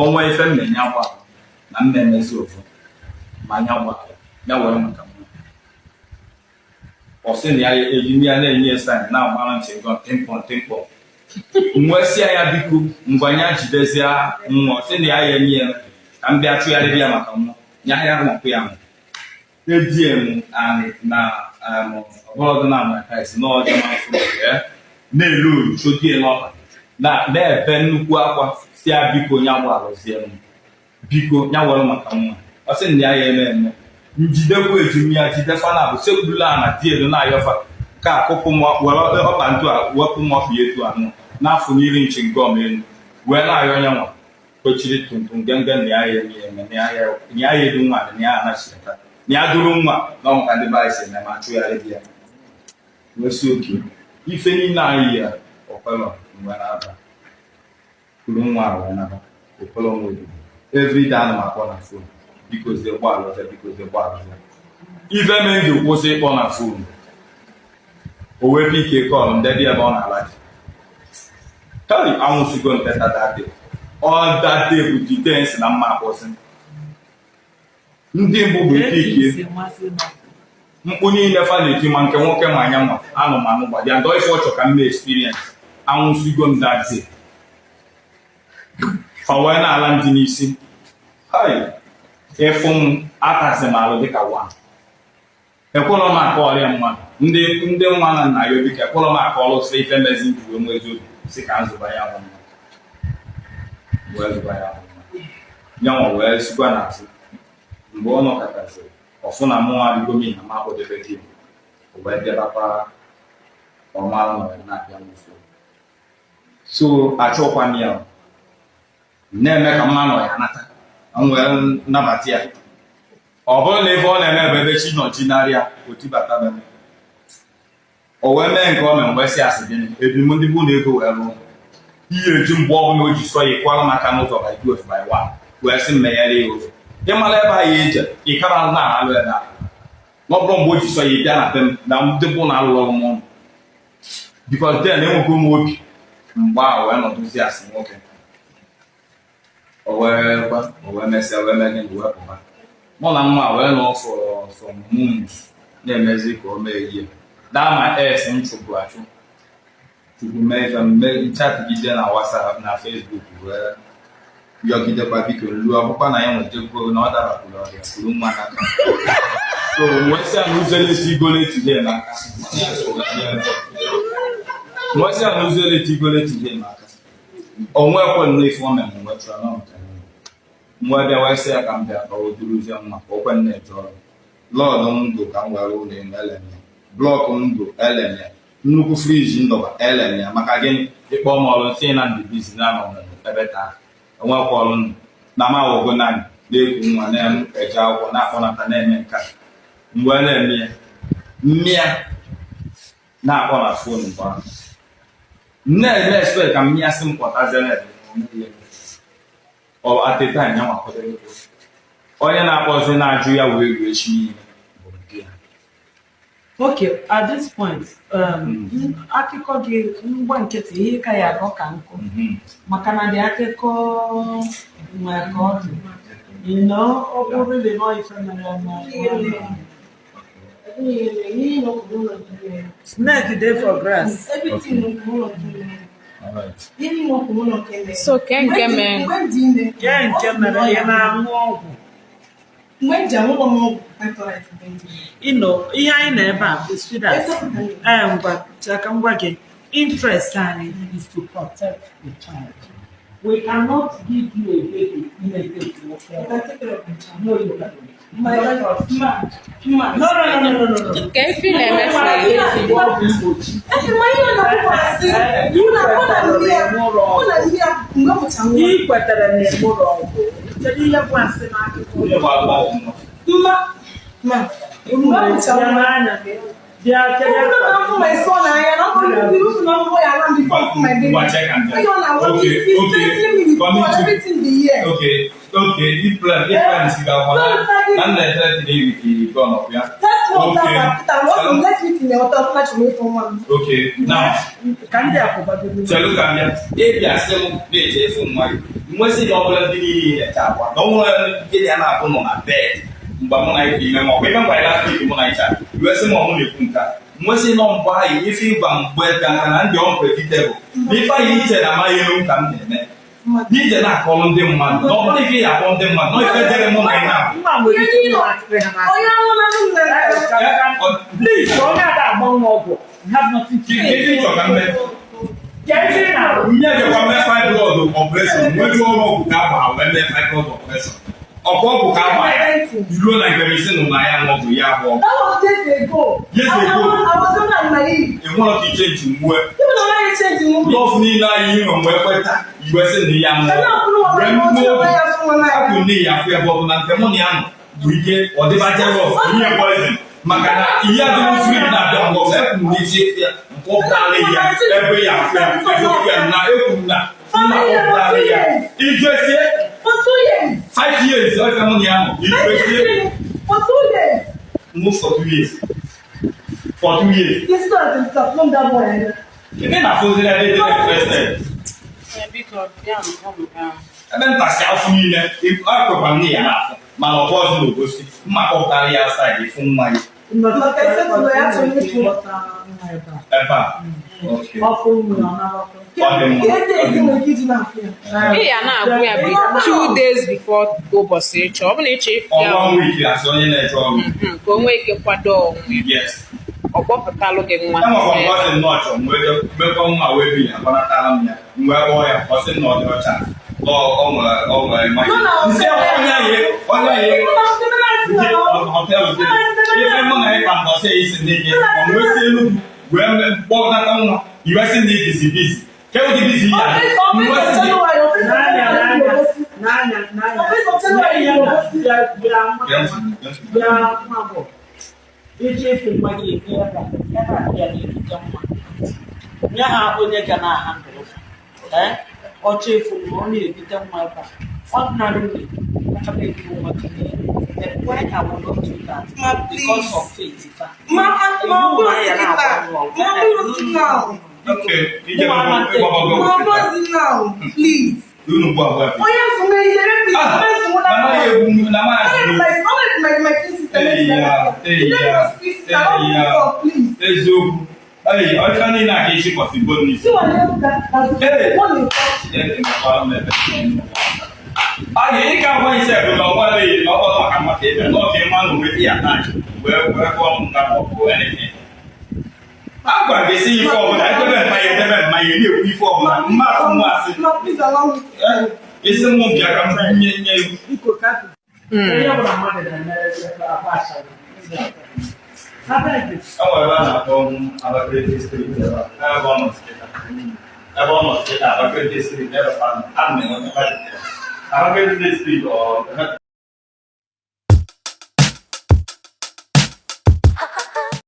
ọnwa ife mmenya gba na mmemezi ofu ma anya gba ya were maka mma ọ sị na ya ejimi ya na-enye sign na-agbara ntị ngọ timpọ nwesị ya biko ngwanya jidezie nwa ọ sị na ya enye ka m bịa tụgharịrị ya maka mma ya mapụ ya mụ ediem na ọbụlọdụ na amakaisi n'ọjọọ mafụ na-elu chodie n'ọba na-ebe nnukwu akwa si ya biko nya gbarụzie m biko nya were maka mma ọ sị na ya eme njidekwa ejimi ya jidefa na bụ sekwurula na dielu na-ayọfa ka akụkụ were ọkpa ntụ a wepụ mọfụ ya etu anụ n'afọ n'iri nchi nke ọmenu wee na-ayọ nya nwa kwechiri tuntun genge na ya eme na ya edu nwa na ya anachileta na ya duru nwa na ọnwụka ndị baịsị na ma chụgharị di ya nwesi oke ife niile anyị ya ọkpelọ mgbe na-aba kwuru nwa wee naba ọkpelọ nwa obodo everyday ana m akpọ na fon bikozie gbaalụ ọzọ bikozie gbaalụ ọzọ ife mee ji kwụsị ịkpọ na fon o wepụ ike kọlụ ndị dị ebe ọ na-ala ji tari anwụsigo nteta dade ọ dade bụ ditensi na mma akpọsị ndị mbụ bụ ike ike mkpu niile fa na-eti ma nke nwoke ma anya nwa anụmanụ gbadịa ndị ife ọchọ ka mme experience anwụsigo m dade fa wee na-ala ndị n'isi ịfụ m atazi m alụ dịka nwa ekwụlọ m aka ọrịa mmadụ ndị nwa na nna ya obi ka ekwụlọ m aka ọrụ sị ife mezi njuwe m eziokwu si ka nzụba ya bụ mma wee zụba ya bụ mma nyanwa wee sikwa n'azụ mgbe ọ nọkọtasịrị ọfụ na mụnwa adịgo m na m akpọdebe gị wee debakwa ọmara nọ na-abịa mfe so achọkwa m ya na-eme ka mma nọ ya nata wee nnabata ya ọ bụrụ na ebe ọ na-eme ebe ebe chi nọchi narịa otibata be o wee mee nke ọ mee mgbe si asị gịnị ebim ndị bụ na ego wee rụọ ihe eji mgbe ọbụla o ji sọ ya kwara maka n'ụzọ by 12 by 1 wee sị mmegharị ya ụzọ ịmara ebe anyị eje ịkara na-alụ ebe a ọ bụrụ mgbe o ji sọ ya bịa na be m na ndị bụ na alụrụ ọrụ mụrụ bikos den enwego m obi mgbe ahụ wee nọdụzi asị nwoke o wee mesịa wee mee gịnị wee pụba mụ na mma wee nọ for some months na-emezi ka o mee ihe daa ma es m chụpụ achụ chukwu mee ife mme chatgide na WhatsApp na Facebook wee yọgidekwa biko luo ọkpụkpa na ya nwetagwo na ọ dabakwuru ọrịa kwuru nwa n'aka so nwesịa na ụzọ eleti igoleti n'aka nwesịa na ụzọ eleti igoleti n'aka onwe ekwe nne ife ome m nwetara na ọmụta mgbe bịa wee sị ya ka m bịa ka o duruzie mma ka o kwe nna eje ọrụ lọọdụ ndụ ka m were ụlọ elu elenya blọkụ ndụ elenya nnukwu friji ndọba elenya maka gịnị ịkpọ m ọrụ nsị na ndị bizi na anọ ebe taa enwekwa ọrụ ndụ na ma wogo naanị na-ekwu nwa na-eje akwụkwọ na-akpọnata na-eme nka mgbe na-eme ya mmịa na-akpọ na fon mgbe ahụ na-eme expect ka mmịa sị m kpọtazie ọ ateta anya makọdebe onye na-akpọzi na-ajụ ya wee ruo echi niile. Okay, at this point, akụkọ gị ngwa nkịtị ihe ka ya agọ ka nkụ maka na dị akụkọ nwere ka ọ dị ọ bụrụ ile nọ ife mere snake dey for grass. So nke mere ya na-aṅụ ọgwụ ihe anyị na ebe a bụ students ngwa chaka ngwa gị interest anyị is to protect the child. We cannot give you a baby in a day to no, you can't. No. Ka efi na-eme ị kwetere na ịmụrụ ọgwụ kedu ihe bụ asị n'akụkụ Okay, if plan is let's meet in the hotel catch away from one. Okay, now, Can they have so look at me. If you are still busy from my, most of the other day, don't want to get an apple on a bed. But when I feel more, even by last week, when I chat, you are some only punta. Most of them buy if you want better and you're unpredictable. If I eat it, am I young? Come in. Ni tẹ na kọlọ ndị mmadụ na ọ bụrụ ife ya akpọ ndị mmadụ na ife dere mụ na ị na please onye ada agba nwa ọgwụ have nothing to ife ịchọka mme nye jekwa mme fibroid operation nweju ọgwụ ka agba wee mee fibroid operation ọkwa ọgwụ ka agba ya iruo na nke isi nụ na ya n'ọgwụ ya abụọ yes ago enwere ka iche nji mgbe lọf niile anyị nwe mgbe kweta igwe sị na ya nwụọ akụ nne ya afọ ebe ọ bụ na nke mụ na ya nọ bụ ike ọ dịbaje lọf ihe poizin maka na ihe adịghị fri na-abịa ngọ ekwu na iji ya nke ọpụtara ya ebe ya afọ ya na ekwu na mma ọpụtara ya ijesie 5 years ọ ife mụ na ya nọ ijesie move for 2 years for 2 years ebe na-afụziri ebe dị interested ebe ntasị afọ niile akwekwa nne ya n'afọ mana ọ bụghị n'ogosi mma kọpụtara ya saịdị fụ nwa ya ebe a ị ya na-agwụ ya 2 days before ụbọchị ịchọ ọ bụ na ịchọ ịfụ ya ọnwa wiki asị onye na-eche ọrụ ka o nwee ike kwado onwe ọ kpọpụtalụ gị nwa enwekwa mgbasị nnọọ chọ mmekọ nwa wee bi ya gbanatara m ya mgbe kpọọ ya ọ sị na ọ dị ọcha ọ nwere mmanya nsị onye ahụ họtelụ dị ife mụ na ịkpa mbọsị isi ndị gị ọ nwee si elu wee kpọnata nwa iwe si ndị bizi bizi ke ụdị bizi ya efu mmadụ ebe a ya na-ebute mma nye ha onye ga na-aha ndụ ọcha efu na ọ na-ebute mma ebe a ordinarily aka na-ebu nwoke but why I will not do that because of faith please. Unu bu agwa. Oh yes, so many people. Ezo. Hey, I can't even get you coffee bonus. Hey. Aye, you can't wait to go one day. No one can make it. No man with the attack. Where come or anything. I'm going to see you for I don't my new before my please allow me. It's a movie I can bring you. I